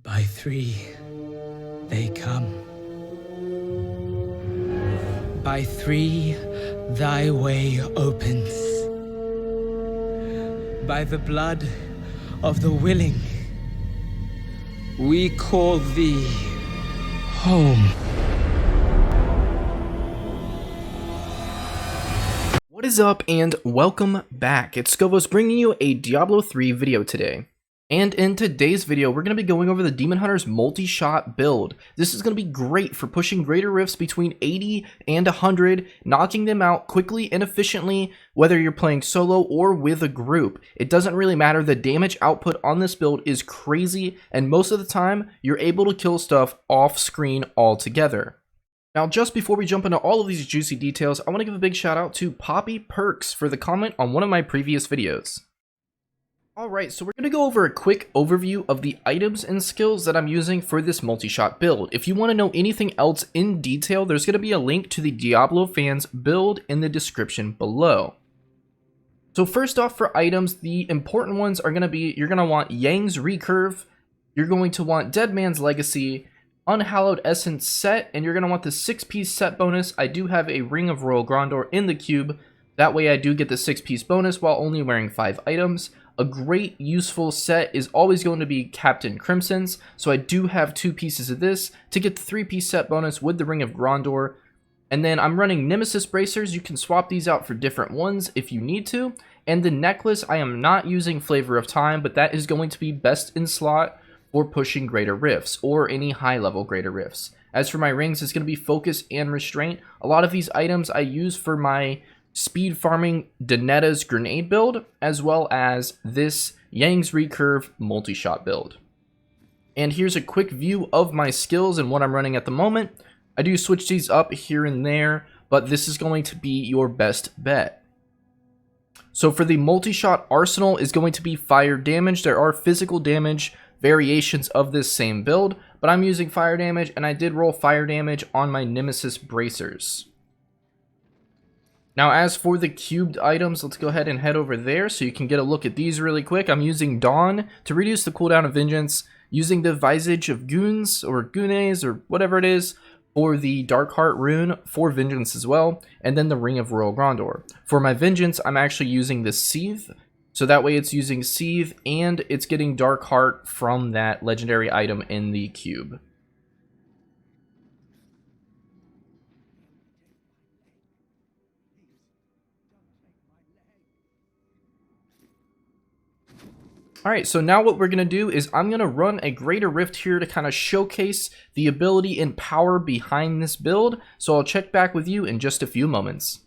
By three, they come. By three, thy way opens. By the blood of the willing, we call thee home. What is up, and welcome back. It's Skovos bringing you a Diablo 3 video today. And in today's video, we're going to be going over the Demon Hunter's multi-shot build. This is going to be great for pushing greater rifts between 80 and 100, knocking them out quickly and efficiently, whether you're playing solo or with a group. It doesn't really matter, the damage output on this build is crazy, and most of the time, you're able to kill stuff off screen altogether. Now, just before we jump into all of these juicy details, I want to give a big shout out to Poppy Perks for the comment on one of my previous videos. Alright, so we're going to go over a quick overview of the items and skills that I'm using for this multi-shot build. If you want to know anything else in detail, there's going to be a link to the DiabloFans build in the description below. So first off, for items, the important ones are going to be, you're going to want Yang's Recurve, you're going to want Dead Man's Legacy, Unhallowed Essence set, and you're going to want the 6-piece set bonus. I do have a Ring of Royal Grandeur in the cube. That way I do get the 6-piece bonus while only wearing 5 items. A great useful set is always going to be Captain Crimson's, so I do have 2 pieces of this to get the 3-piece set bonus with the Ring of Grandeur. And then I'm running Nemesis Bracers. You can swap these out for different ones if you need to. And the necklace, I am not using Flavor of Time, but that is going to be best in slot for pushing greater rifts or any high level greater rifts. As for my rings, it's going to be Focus and Restraint. A lot of these items I use for my speed farming Danetta's grenade build, as well as this Yang's Recurve multi-shot build. And here's a quick view of my skills and what I'm running at the moment. I do switch these up here and there, but this is going to be your best bet. So for the multi-shot arsenal is going to be fire damage. There are physical damage variations of this same build, but I'm using fire damage, and I did roll fire damage on my Nemesis Bracers. Now, as for the cubed items, let's go ahead and head over there so you can get a look at these really quick. I'm using Dawn to reduce the cooldown of Vengeance, using the Visage of Goons, or Gunes, or whatever it is, for the Dark Heart rune for Vengeance as well, and then the Ring of Royal Grandeur. For my Vengeance, I'm actually using the Seethe, so that way it's using Seethe, and it's getting Dark Heart from that legendary item in the cube. Alright, so now what we're going to do is I'm going to run a Greater Rift here to kind of showcase the ability and power behind this build, so I'll check back with you in just a few moments.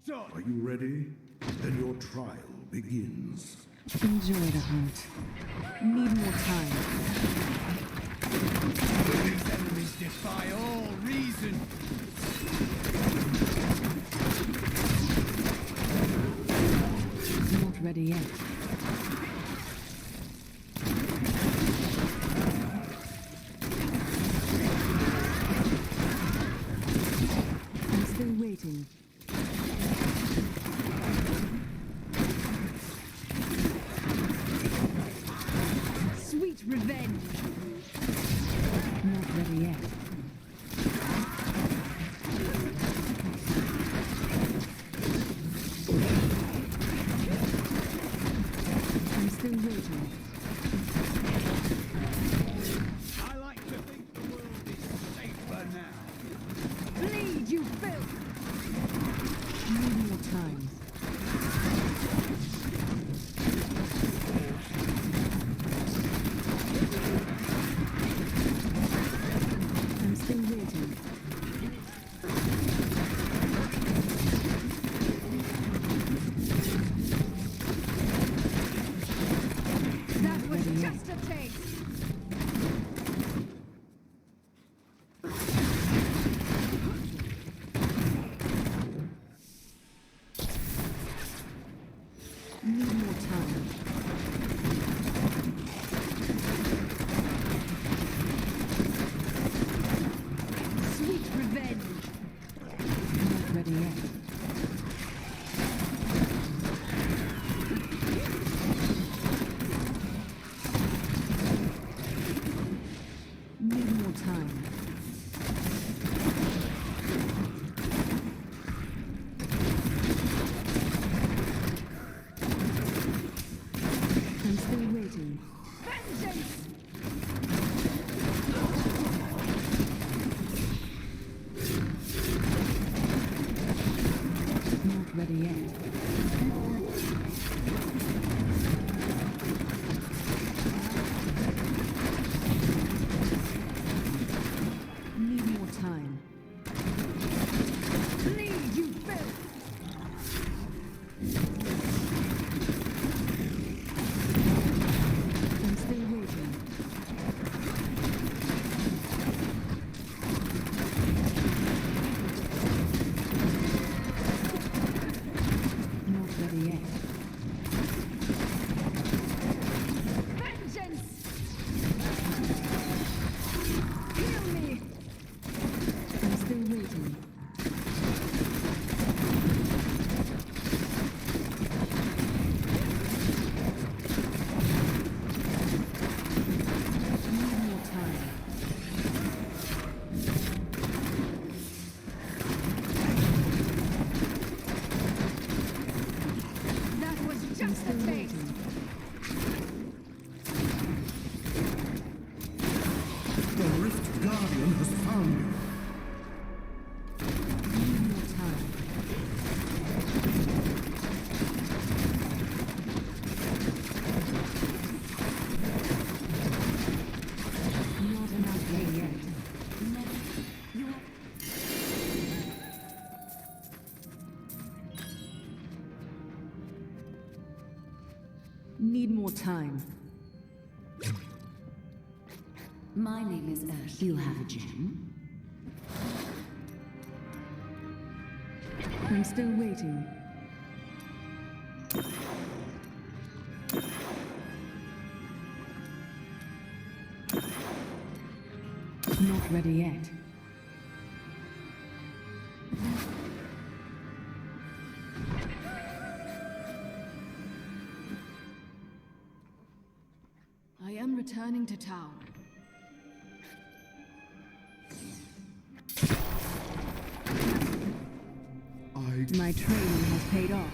Are you ready? Then your trial begins. Enjoy the hunt. Need more time. These enemies defy all reason. Not ready yet. I'm still waiting. Sweet revenge. Not ready yet. I'm still waiting. I like to think the world is safer now. Bleed, you filth! Need more time. I'm still waiting. That was just a taste. Need more time. My name is Ash. You have a gem? I'm still waiting. Not ready yet. I am returning to town. My training has paid off.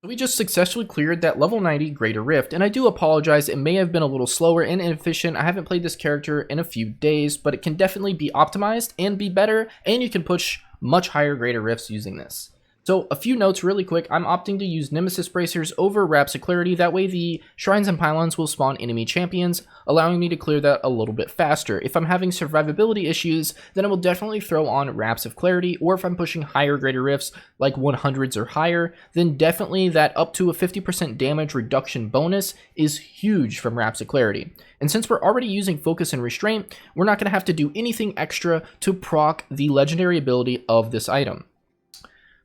We just successfully cleared that level 90 Greater Rift, and I do apologize, it may have been a little slower and inefficient. I haven't played this character in a few days, but it can definitely be optimized and be better, and you can push much higher Greater Rifts using this. So a few notes really quick. I'm opting to use Nemesis Bracers over Wraps of Clarity. That way the Shrines and Pylons will spawn enemy champions, allowing me to clear that a little bit faster. If I'm having survivability issues, then I will definitely throw on Wraps of Clarity, or if I'm pushing higher Greater Rifts, like 100s or higher, then definitely that up to a 50% damage reduction bonus is huge from Wraps of Clarity. And since we're already using Focus and Restraint, we're not going to have to do anything extra to proc the legendary ability of this item.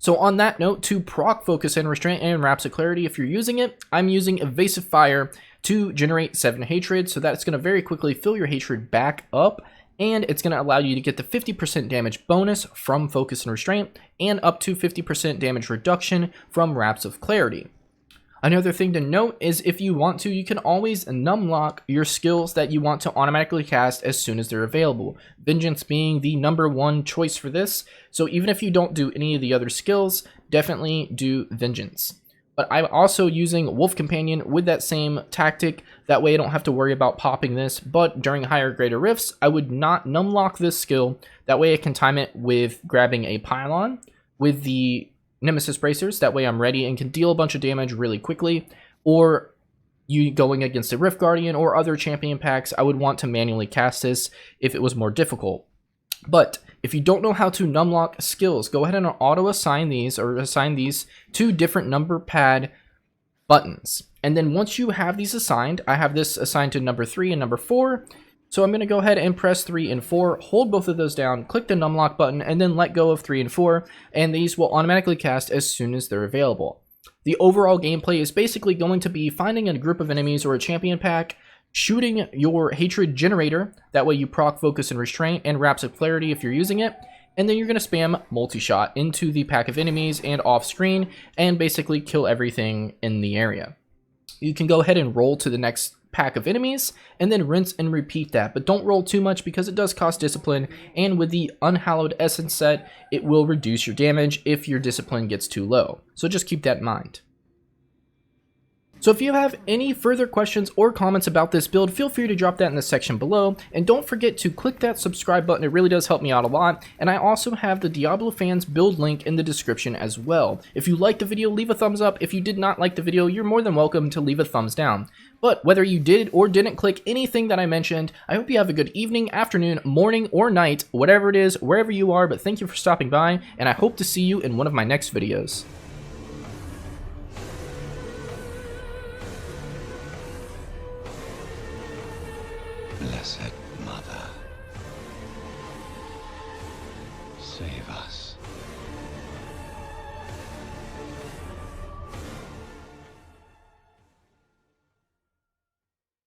So on that note, to proc Focus and Restraint and Wraps of Clarity, if you're using it, I'm using Evasive Fire to generate 7 hatred, so that's going to very quickly fill your hatred back up, and it's going to allow you to get the 50% damage bonus from Focus and Restraint, and up to 50% damage reduction from Wraps of Clarity. Another thing to note is if you want to, you can always numlock your skills that you want to automatically cast as soon as they're available. Vengeance being the #1 choice for this, so even if you don't do any of the other skills, definitely do Vengeance. But I'm also using Wolf Companion with that same tactic, that way I don't have to worry about popping this, but during higher Greater Rifts, I would not numlock this skill, that way I can time it with grabbing a Pylon with the Nemesis Bracers, that way I'm ready and can deal a bunch of damage really quickly, or you going against a Rift Guardian or other champion packs, I would want to manually cast this if it was more difficult. But if you don't know how to numlock skills, go ahead and auto assign these, or assign these to different number pad buttons. And then once you have these assigned, I have this assigned to number 3 and number 4. So I'm going to go ahead and press 3 and 4, hold both of those down, click the numlock button, and then let go of 3 and 4, and these will automatically cast as soon as they're available. The overall gameplay is basically going to be finding a group of enemies or a champion pack, shooting your hatred generator, that way you proc Focus and Restraint and Wraps of Clarity if you're using it, and then you're going to spam multi-shot into the pack of enemies and off screen, and basically kill everything in the area. You can go ahead and roll to the next pack of enemies and then rinse and repeat that, but don't roll too much because it does cost discipline, and with the Unhallowed Essence set, it will reduce your damage if your discipline gets too low, so just keep that in mind. So if you have any further questions or comments about this build, feel free to drop that in the section below, and don't forget to click that subscribe button, it really does help me out a lot, and I also have the DiabloFans build link in the description as well. If you liked the video, leave a thumbs up. If you did not like the video, you're more than welcome to leave a thumbs down. But whether you did or didn't click anything that I mentioned, I hope you have a good evening, afternoon, morning, or night, whatever it is, wherever you are, but thank you for stopping by, and I hope to see you in one of my next videos. Blessed Mother, save us.